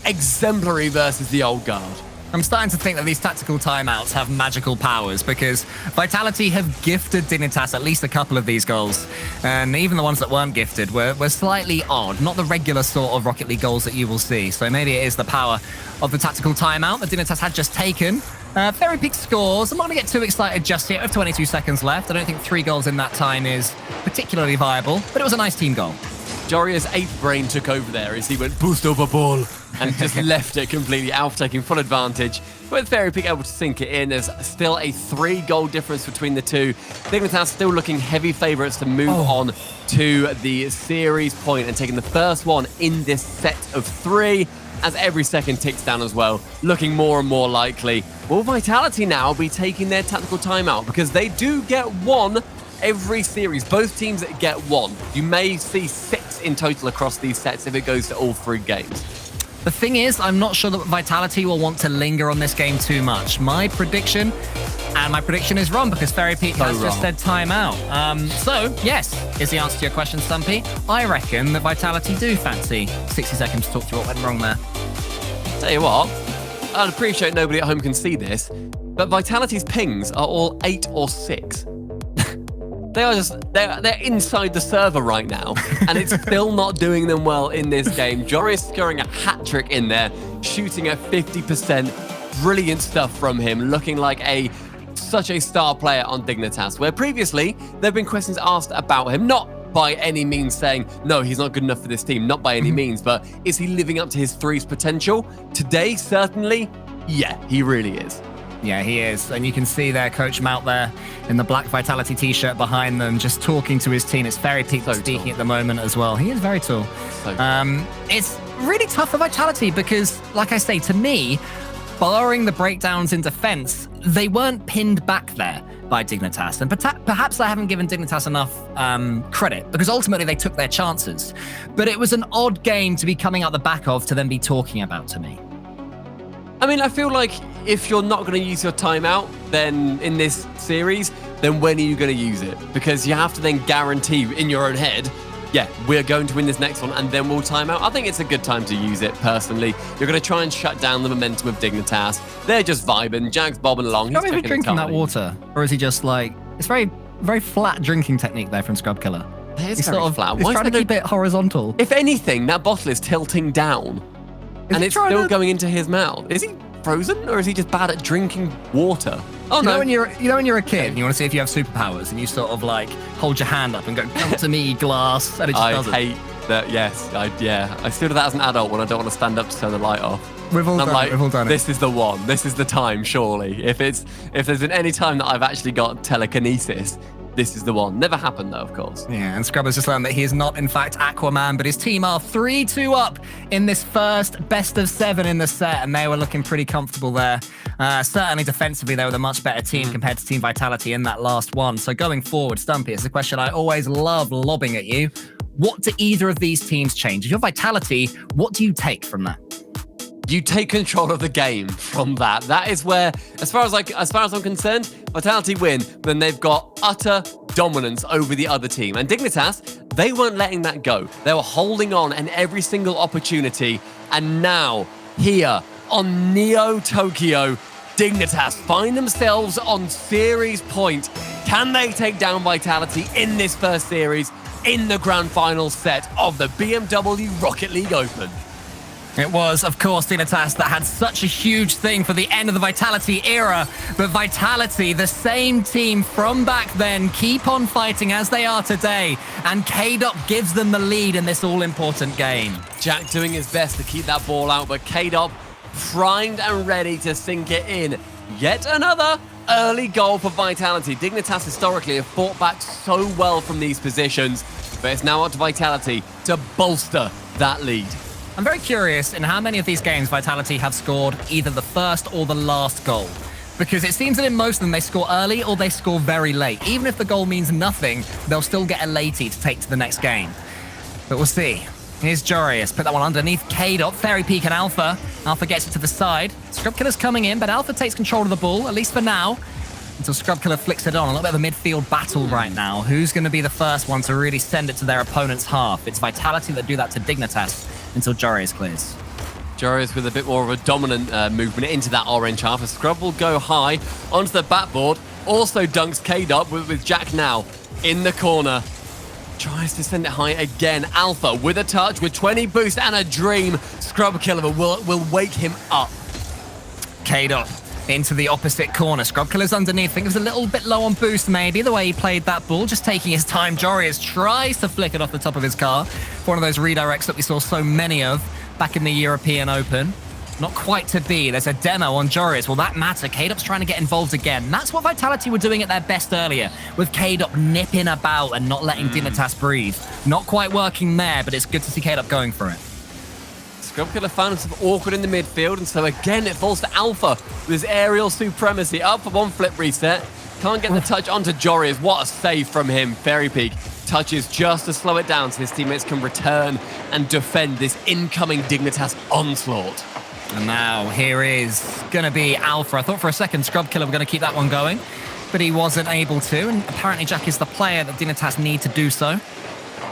exemplary versus the old guard. I'm starting to think that these tactical timeouts have magical powers, because Vitality have gifted Dignitas at least a couple of these goals. And even the ones that weren't gifted were slightly odd, not the regular sort of Rocket League goals that you will see. So maybe it is the power of the tactical timeout that Dignitas had just taken. Ferrypeak scores. I'm not going to get too excited just yet. We have 22 seconds left. I don't think 3 goals in that time is particularly viable, but it was a nice team goal. Joria's ape brain took over there as he went boost over ball and just left it completely. Alf taking full advantage. With Ferrypeak able to sink it in, there's still a 3-goal difference between the two. Dignitas still looking heavy favourites to move on to the series point and taking the first one in this set of 3 as every second ticks down as well, looking more and more likely. Will Vitality now be taking their tactical timeout? Because they do get 1 every series. Both teams get 1. You may see 6 in total across these sets if it goes to all 3 games. The thing is, I'm not sure that Vitality will want to linger on this game too much. My prediction, and my prediction is wrong because Ferrypeak has just said timeout. So, yes, is the answer to your question, Stumpy. I reckon that Vitality do fancy 60 seconds to talk through what went wrong there. Tell you what, I'd appreciate nobody at home can see this, but Vitality's pings are all 8 or 6. They're inside the server right now, and it's still not doing them well in this game. Joris scoring a hat-trick in there, shooting at 50%. Brilliant stuff from him, looking like such a star player on Dignitas, where previously there have been questions asked about him, not by any means saying, no, he's not good enough for this team, not by any means, but is he living up to his threes potential? Today, certainly, yeah, he really is. Yeah, he is. And you can see their coach Mount there in the black Vitality t-shirt behind them, just talking to his team. It's Ferrypeak speaking at the moment as well. He is very tall. It's really tough for Vitality because, like I say, to me, barring the breakdowns in defense, they weren't pinned back there by Dignitas. And perhaps I haven't given Dignitas enough credit because ultimately they took their chances. But it was an odd game to be coming out the back of to then be talking about to me. I mean, I feel like if you're not going to use your timeout, then in this series, then when are you going to use it? Because you have to then guarantee in your own head, yeah, we're going to win this next one, and then we'll time out. I think it's a good time to use it, personally. You're going to try and shut down the momentum of Dignitas. They're just vibing. Jack's bobbing along. He's Is he drinking that water? Or is he just like... It's very, very flat drinking technique there from Scrub Killer. It's very flat. He's trying to keep it horizontal. If anything, that bottle is tilting down. And it's still going into his mouth. Is he frozen, or is he just bad at drinking water? Oh, no. When you're a kid and you want to see if you have superpowers and you sort of like hold your hand up and go, come to me, glass, and it just doesn't. I hate that, yes. I still do that as an adult when I don't want to stand up to turn the light off. We've all done it. This is the one. This is the time, surely. If there's been any time that I've actually got telekinesis, this is the one. Never happened, though, of course. Yeah, and Scrubber's just learned that he is not, in fact, Aquaman, but his team are 3-2 up in this first best of 7 in the set, and they were looking pretty comfortable there. Certainly defensively, they were the much better team compared to Team Vitality in that last one. So going forward, Stumpy, it's a question I always love lobbing at you. What do either of these teams change? If you're Vitality, what do you take from that? You take control of the game from that. That is where, as far as I'm concerned, Vitality win, then they've got utter dominance over the other team. And Dignitas, they weren't letting that go. They were holding on in every single opportunity. And now, here on Neo Tokyo, Dignitas find themselves on series point. Can they take down Vitality in this first series in the grand final set of the BMW Rocket League Open? It was, of course, Dignitas that had such a huge thing for the end of the Vitality era. But Vitality, the same team from back then, keep on fighting as they are today. And K-Dop gives them the lead in this all-important game. Jack doing his best to keep that ball out, but K-Dop primed and ready to sink it in. Yet another early goal for Vitality. Dignitas historically have fought back so well from these positions, but it's now up to Vitality to bolster that lead. I'm very curious in how many of these games Vitality have scored either the first or the last goal. Because it seems that in most of them they score early or they score very late. Even if the goal means nothing, they'll still get a latey to take to the next game. But we'll see. Here's Jorius, put that one underneath K-Dot, Fairy Peak and Alpha. Alpha gets it to the side. Scrub Killer's coming in, but Alpha takes control of the ball, at least for now. Until Scrub Killer flicks it on. A little bit of a midfield battle right now. Who's going to be the first one to really send it to their opponent's half? It's Vitality that do that to Dignitas until Jorius clears. Jorius with a bit more of a dominant movement into that orange half. A Scrub will go high onto the backboard. Also dunks K-Dot with Jack now in the corner. Tries to send it high again. Alpha with a touch, with 20 boost and a dream. Scrub Killer will wake him up. K-Dot into the opposite corner. Scrub Killer's underneath. I think it was a little bit low on boost maybe, the way he played that ball. Just taking his time. Jorius tries to flick it off the top of his car. One of those redirects that we saw so many of back in the European Open. Not quite to be. There's a demo on Jorius. Will that matter? K-Dop's trying to get involved again. That's what Vitality were doing at their best earlier, with K-Dop nipping about and not letting Dignitas breathe. Not quite working there, but it's good to see K-Dop going for it. Scrub Killer found himself awkward in the midfield, and so again it falls to Alpha with his aerial supremacy. Up for one flip reset. Can't get the touch onto Jorius. What a save from him. Fairy Peak touches just to slow it down so his teammates can return and defend this incoming Dignitas onslaught. And now here is going to be Alpha. I thought for a second Scrub Killer were going to keep that one going, but he wasn't able to, and apparently Jack is the player that Dignitas need to do so.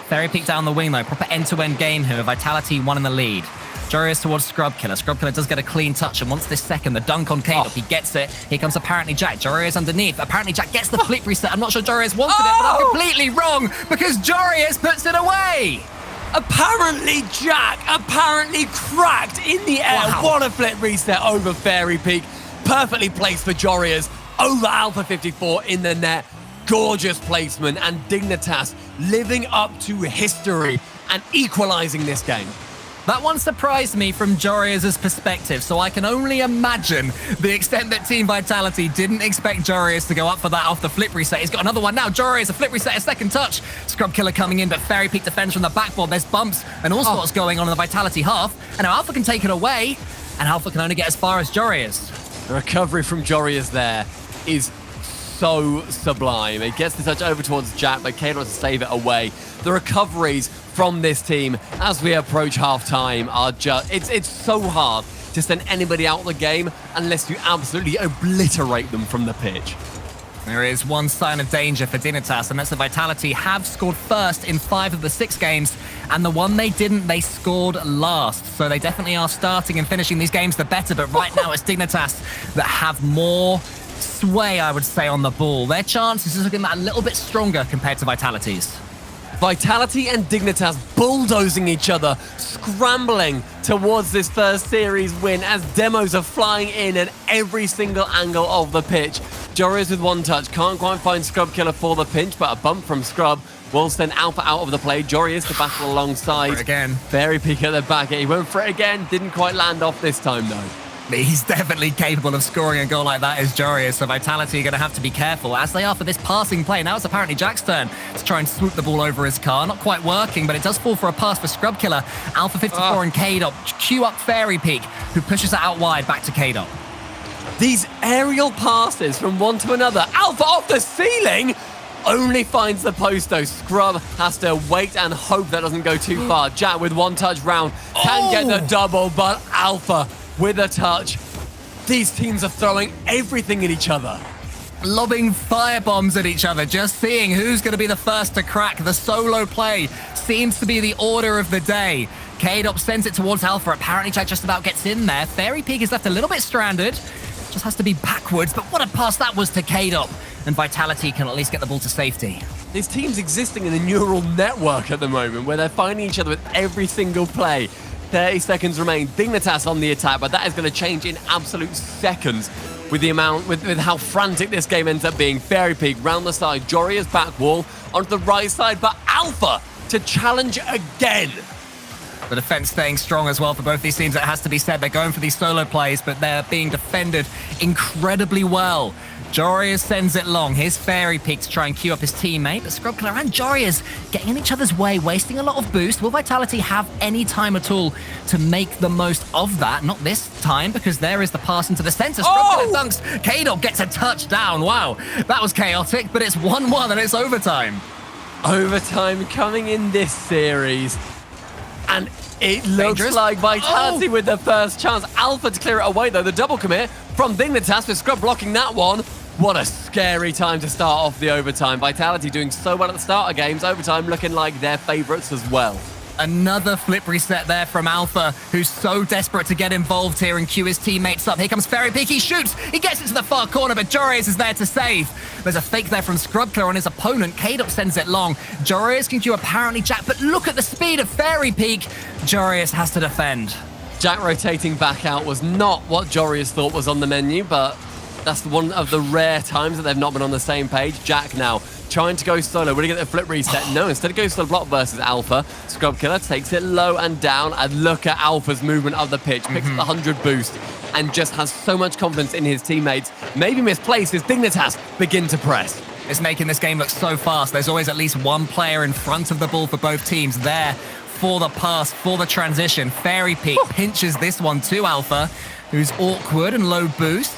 Fairy Peak down the wing though. Proper end-to-end game here. Vitality one in the lead. Jorius towards Scrub Killer. Scrub Killer does get a clean touch, and once this second, the dunk on K-Dop, he gets it. Here comes apparently Jack. Jorius underneath. Apparently Jack gets the flip reset. I'm not sure Jorius wanted it, but I'm completely wrong because Jorius puts it away. Apparently Jack cracked in the air. Wow. What a flip reset over Fairy Peak. Perfectly placed for Jorius over Alpha 54 in the net. Gorgeous placement, and Dignitas living up to history and equalizing this game. That one surprised me from Jorius' perspective, so I can only imagine the extent that Team Vitality didn't expect Jorius to go up for that off the flip reset. He's got another one now. Jorius, a flip reset, a second touch. Scrub Killer coming in, but Fairy Peak defends from the backboard. There's bumps and all sorts going on in the Vitality half. And now Alpha can take it away, and Alpha can only get as far as Jorius. The recovery from Jorius there is so sublime. He gets the touch over towards Jack, but K-Dot to save it away. The recoveries from this team as we approach half-time are just... It's so hard to send anybody out of the game unless you absolutely obliterate them from the pitch. There is one sign of danger for Dignitas, and that's the Vitality have scored first in 5 of the 6 games, and the one they didn't, they scored last. So they definitely are starting and finishing these games the better, but right now it's Dignitas that have more sway, I would say, on the ball. Their chances are looking a little bit stronger compared to Vitality's. Vitality and Dignitas bulldozing each other, scrambling towards this first series win as demos are flying in at every single angle of the pitch. Joreuz with one touch, can't quite find Scrub Killer for the pinch, but a bump from Scrub will send Alpha out of the play. Joreuz to battle alongside. Again. Very peak at the back. He went for it again, didn't quite land off this time though. He's definitely capable of scoring a goal like that, is Joreuz, so Vitality are going to have to be careful, as they are for this passing play. Now it's apparently Jack's turn to try and swoop the ball over his car. Not quite working, but it does fall for a pass for Scrub Killer. Alpha 54 and K-Dop queue up Fairy Peak, who pushes it out wide back to K-Dop. These aerial passes from one to another. Alpha off the ceiling! Only finds the post though. Scrub has to wait and hope that doesn't go too far. Jack with one touch round can get the double, but Alpha with a touch. These teams are throwing everything at each other. Lobbing firebombs at each other, just seeing who's going to be the first to crack. The solo play seems to be the order of the day. K-Dop sends it towards Alpha. Apparently Jack just about gets in there. Fairy Peak is left a little bit stranded. Just has to be backwards, but what a pass that was to K-Dop. And Vitality can at least get the ball to safety. This team's existing in a neural network at the moment where they're finding each other with every single play. 30 seconds remain. Dignitas on the attack, but that is going to change in absolute seconds with the amount, with how frantic this game ends up being. Fairy Peak round the side, Joreuz back wall onto the right side, but Alpha to challenge again. The defense staying strong as well for both these teams, it has to be said. They're going for these solo plays, but they're being defended incredibly well. Joreuz sends it long. Here's Fairy Peak to try and queue up his teammate, but Scrub Killer and Joreuz getting in each other's way, wasting a lot of boost. Will Vitality have any time at all to make the most of that? Not this time, because there is the pass into the center. Scrub Killer dunks. K-Dop gets a touchdown. Wow, that was chaotic, but it's 1-1 and it's overtime. Overtime coming in this series. And it looks Dangerous. like Vitality with the first chance. Alpha to clear it away, though. The double commit from Dignitas with Scrub blocking that one. What a scary time to start off the overtime. Vitality doing so well at the start of games. Overtime looking like their favorites as well. Another flip reset there from Alpha, who's so desperate to get involved here and queue his teammates up. Here comes Fairy Peak, he shoots, he gets it to the far corner, but Joreuz is there to save. There's a fake there from Scrub Killer on his opponent. K-Dop sends it long. Joreuz can queue apparently Jack, but look at the speed of Fairy Peak. Joreuz has to defend. Jack rotating back out was not what Joreuz thought was on the menu, but that's one of the rare times that they've not been on the same page. Jack now trying to go solo. Will he get the flip reset? No, instead of going solo block versus Alpha, Scrub Killer takes it low and down, and look at Alpha's movement of the pitch. Picks up the 100 boost and just has so much confidence in his teammates. Maybe misplaced as Dignitas begin to press. It's making this game look so fast. There's always at least one player in front of the ball for both teams there for the pass, for the transition. Fairy Peak pinches this one to Alpha, who's awkward and low boost.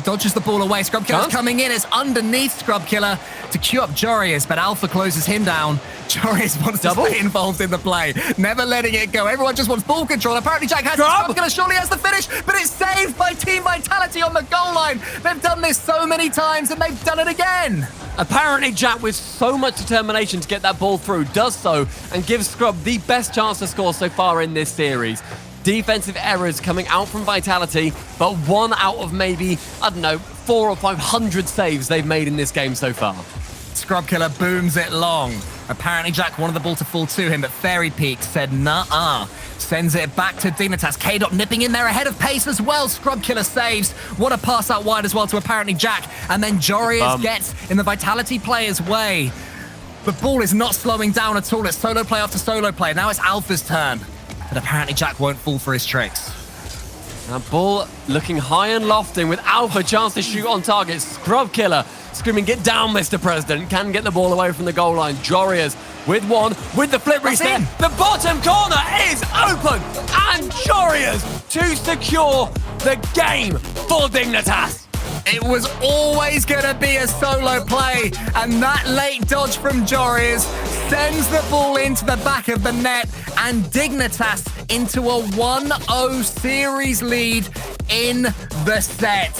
Dodges the ball away. Scrub Killer's coming in. It's underneath Scrub Killer to queue up Joreuz, but Alpha closes him down. Joreuz wants to stay involved in the play, never letting it go. Everyone just wants ball control. Apparently Jack has it. Scrub Killer surely has the finish, but it's saved by Team Vitality on the goal line. They've done this so many times, and they've done it again. Apparently Jack, with so much determination to get that ball through, does so and gives Scrub the best chance to score so far in this series. Defensive errors coming out from Vitality, but 1 out of maybe, I don't know, 400 or 500 saves they've made in this game so far. Scrub Killer booms it long. Apparently Jack wanted the ball to fall to him, but Fairy Peak said nah-uh. Sends it back to Dignitas. K-Dop nipping in there ahead of pace as well. Scrub Killer saves. What a pass out wide as well to apparently Jack. And then Joreuz gets in the Vitality player's way. The ball is not slowing down at all. It's solo play after solo play. Now it's Alpha's turn. But apparently Jack won't fall for his tricks. That ball looking high and lofting with Alpha chance to shoot on target. Scrub Killer screaming, get down, Mr. President. Can get the ball away from the goal line. Joreuz with one, with the flip reset. The bottom corner is open. And Joreuz to secure the game for Dignitas. It was always going to be a solo play, and that late dodge from Joris sends the ball into the back of the net, and Dignitas into a 1-0 series lead in the set.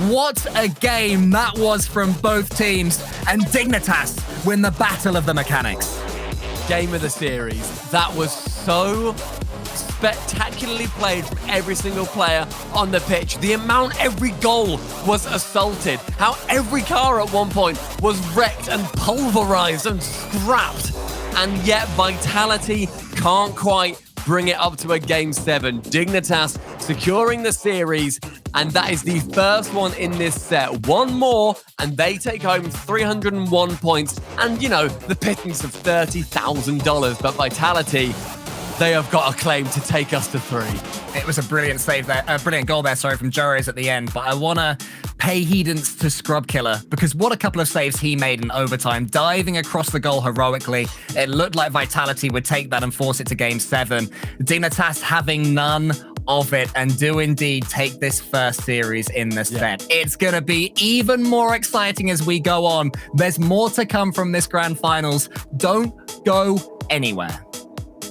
What a game that was from both teams, and Dignitas win the battle of the mechanics. Game of the series. That was so spectacularly played from every single player on the pitch. The amount every goal was assaulted, how every car at one point was wrecked and pulverized and scrapped, and yet Vitality can't quite bring it up to a Game 7. Dignitas securing the series, and that is the first one in this set. One more, and they take home 301 points, and, you know, the pittance of $30,000. But Vitality, they have got a claim to take us to 3. It was a brilliant save there, a brilliant goal there, sorry, from Joris at the end. But I want to pay hedence to Scrub Killer, because what a couple of saves he made in overtime, diving across the goal heroically. It looked like Vitality would take that and force it to Game 7. Dignitas having none of it, and do indeed take this first series in the set. It's going to be even more exciting as we go on. There's more to come from this grand finals. Don't go anywhere.